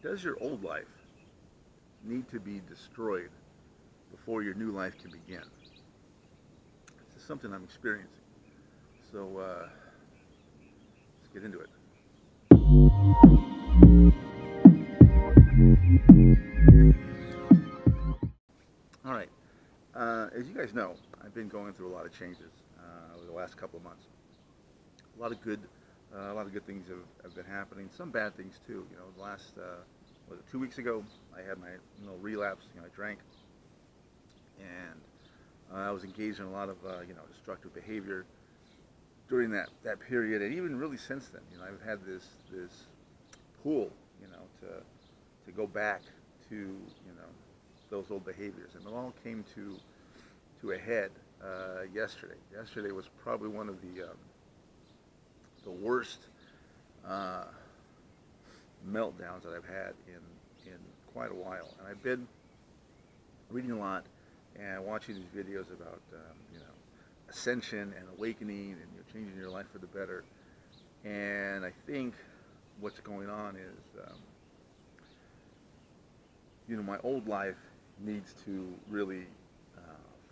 Does your old life need to be destroyed before your new life can begin? This is something I'm experiencing. So let's get into it. All right. As you guys know, I've been going through a lot of changes over the last couple of months. A lot of good things have been happening. Some bad things too. You know, the last was it 2 weeks ago? I had my relapse. I drank, and I was engaged in a lot of destructive behavior during that period, and even really since then. I've had this pull, to go back to those old behaviors, and it all came to a head yesterday. Yesterday was probably one of the worst meltdowns that I've had in quite a while, and I've been reading a lot and watching these videos about ascension and awakening and changing your life for the better. And I think what's going on is my old life needs to really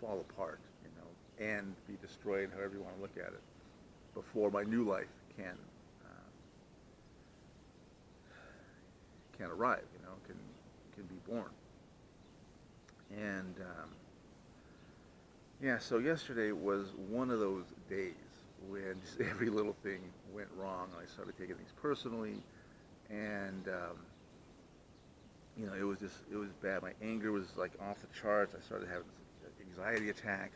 fall apart, and be destroyed, however you want to look at it, before my new life can arrive, can be born. And so yesterday was one of those days when just every little thing went wrong, and I started taking things personally, and it was bad. My anger was like off the charts. I started having this anxiety attack,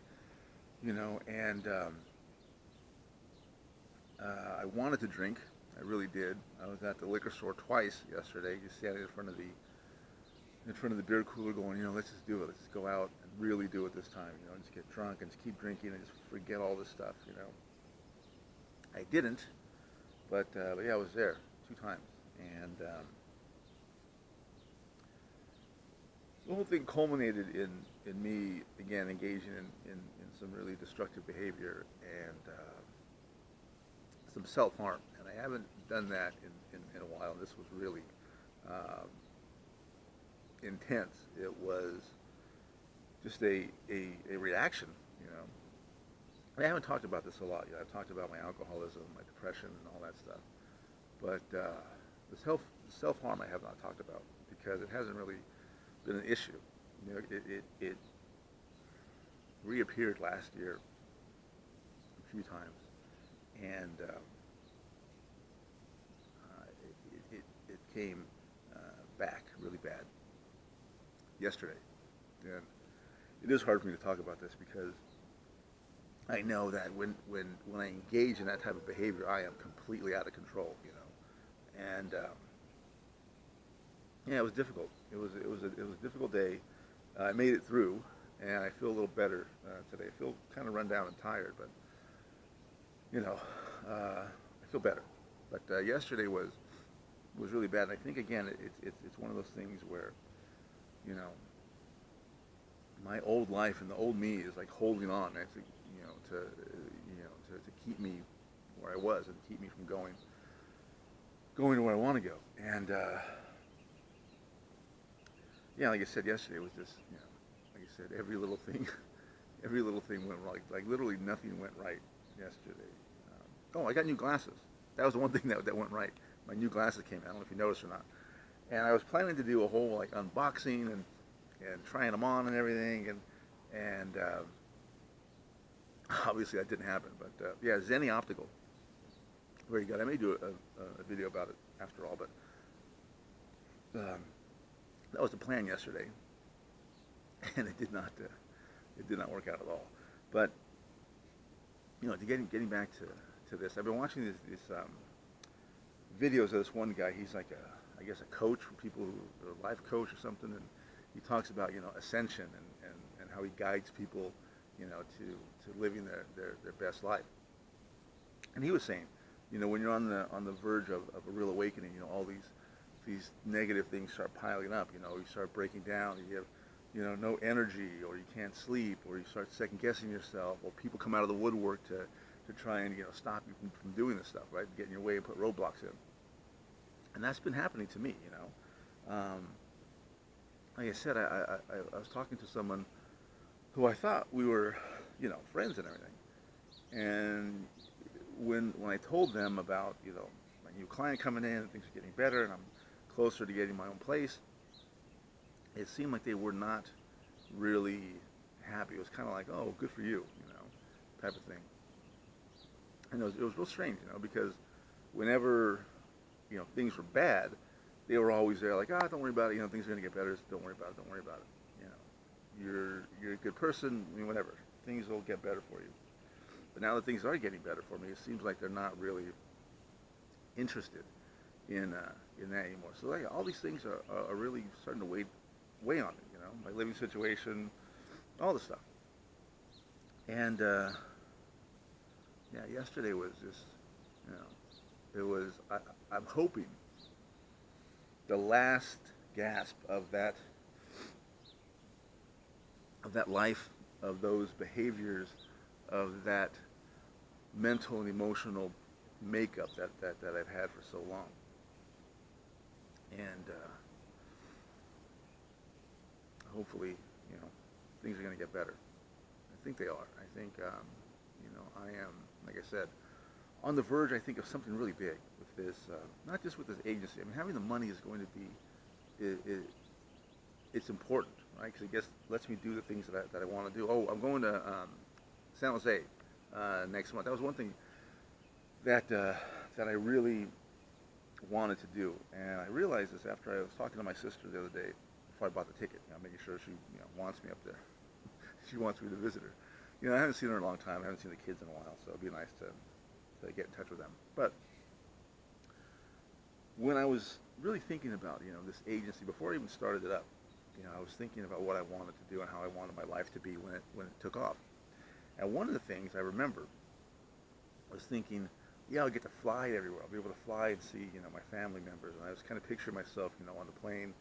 and I wanted to drink. I really did. I was at the liquor store twice yesterday, just standing in front of the beer cooler, going, let's just do it. Let's just go out and really do it this time. Just get drunk and just keep drinking and just forget all this stuff. I didn't, but yeah, I was there 2 times, and the whole thing culminated in me again engaging in some really destructive behavior and some self-harm, and I haven't done that in a while. This was really intense. It was just a reaction. I haven't talked about this a lot yet. I've talked about my alcoholism, my depression, and all that stuff, but the self-harm I have not talked about because it hasn't really been an issue. It reappeared last year a few times, and it came back really bad yesterday. And it is hard for me to talk about this because I know that when I engage in that type of behavior, I am completely out of control. And it was difficult. It was a difficult day. I made it through, and I feel a little better today. I feel kind of run down and tired, but I feel better. But yesterday was really bad. And I think again, it's one of those things where my old life and the old me is like holding on, to keep me where I was and keep me from going to where I want to go. And like I said yesterday, it was just like I said, every little thing went wrong. Like literally nothing went right yesterday. I got new glasses. That was the one thing that went right. My new glasses came out. I don't know if you noticed or not. And I was planning to do a whole like unboxing and trying them on and everything, and obviously that didn't happen. But Zenny Optical, very good. I may do a video about it after all, but that was the plan yesterday, and it did not work out at all. But getting back to this, I've been watching these videos of this one guy. He's like I guess a coach for people who are a life coach or something, and he talks about ascension and how he guides people to living their best life. And he was saying, when you're on the verge of a real awakening, all these negative things start piling up. You start breaking down. You have no energy, or you can't sleep, or you start second guessing yourself, or people come out of the woodwork to try and stop you from doing this stuff, right? Get in your way and put roadblocks in. And that's been happening to me. Um, like I said, I was talking to someone who I thought we were, friends and everything. And when I told them about, my new client coming in and things are getting better and I'm closer to getting my own place, it seemed like they were not really happy. It was kind of like, oh, good for you, type of thing. And it was real strange, because whenever, things were bad, they were always there like, don't worry about it, things are going to get better, don't worry about it, don't worry about it. You're a good person, whatever. Things will get better for you. But now that things are getting better for me, it seems like they're not really interested in that anymore. So like, all these things are really starting to weigh on me, my living situation, all the stuff. And yeah, yesterday was just, it was. I'm hoping the last gasp of that life, of those behaviors, of that mental and emotional makeup that I've had for so long. And hopefully, things are going to get better. I think they are. I think, I am, like I said, on the verge, I think, of something really big with this, not just with this agency. I mean, having the money is going to be, it's important, right? Because it lets me do the things that I want to do. Oh, I'm going to San Jose next month. That was one thing that I really wanted to do, and I realized this after I was talking to my sister the other day before I bought the ticket. Making sure she wants me up there. She wants me to visit her. I haven't seen her in a long time. I haven't seen the kids in a while, so it'd be nice to get in touch with them. But when I was really thinking about this agency before I even started it up, I was thinking about what I wanted to do and how I wanted my life to be when it took off. And one of the things I remember was thinking, yeah, I'll get to fly everywhere. I'll be able to fly and see my family members. And I was kind of picturing myself on the plane,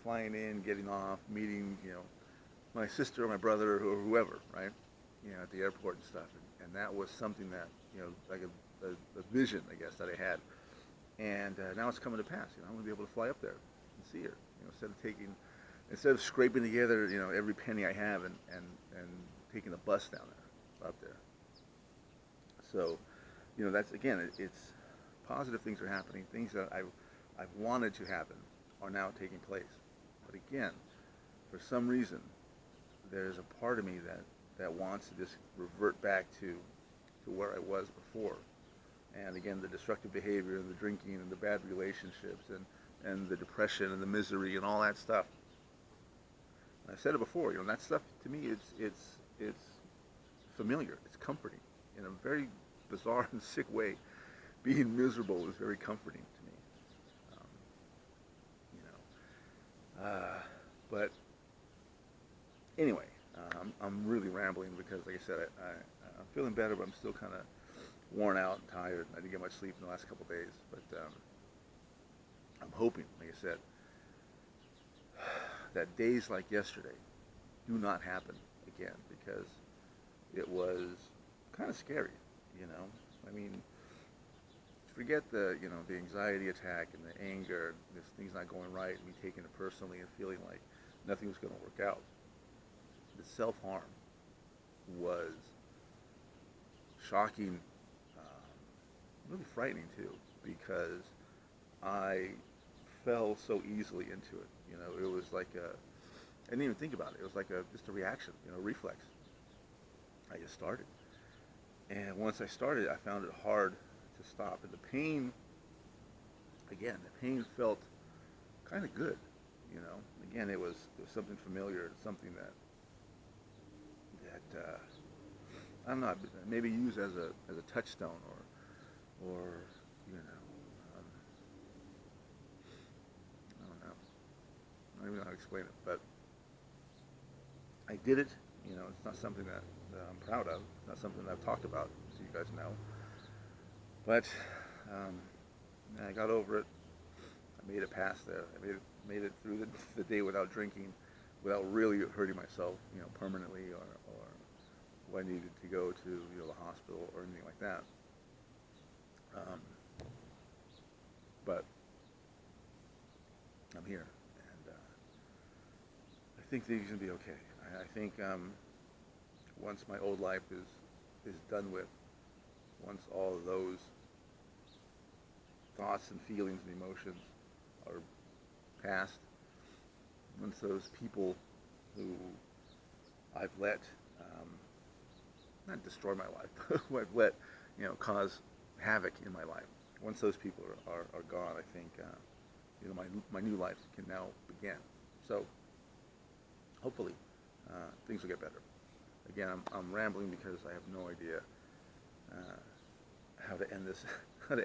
flying in, getting off, meeting my sister or my brother or whoever, right? At the airport and stuff. And that was something that like a vision, I guess, that I had. And now it's coming to pass. I'm going to be able to fly up there and see her. Instead of scraping together every penny I have and taking a bus down there, up there. So that's, again, it's positive things are happening. Things that I've wanted to happen are now taking place. But again, for some reason, there's a part of me that wants to just revert back to where I was before. And again, the destructive behavior and the drinking and the bad relationships and the depression and the misery and all that stuff. And I said it before, that stuff to me, it's familiar. It's comforting in a very bizarre and sick way. Being miserable is very comforting to me. But anyway, I'm really rambling because, like I said, I'm feeling better, but I'm still kind of worn out and tired. I didn't get much sleep in the last couple of days, but I'm hoping, like I said, that days like yesterday do not happen again, because it was kind of scary, I mean, forget the anxiety attack and the anger, this thing's not going right, and me taking it personally and feeling like nothing was going to work out. The self-harm was shocking, really frightening too, because I fell so easily into it. It was like I didn't even think about it. It was like just a reaction, reflex. I just started. And once I started, I found it hard to stop. And the pain felt kind of good, Again, it was something familiar, something that I don't know, maybe use as a touchstone or I don't know. I don't even know how to explain it, but I did it. It's not something that I'm proud of. It's not something that I've talked about, so you guys know. But I got over it. I made it past there. I made it through the day without drinking, without really hurting myself, permanently, or when I needed to go to the hospital or anything like that. But come here, and I think that he's gonna be okay. I think once my old life is done with, once all of those thoughts and feelings and emotions are past, once those people who I've let not destroy my life, who I've let cause havoc in my life, once those people are gone, I think my new life can now begin. So hopefully things will get better. Again, I'm rambling because I have no idea how to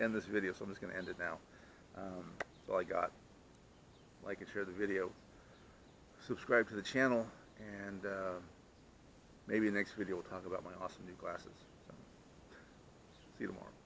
end this video, so I'm just going to end it now. That's all I got. Like and share the video. Subscribe to the channel, and maybe in the next video we'll talk about my awesome new glasses. So, see you tomorrow.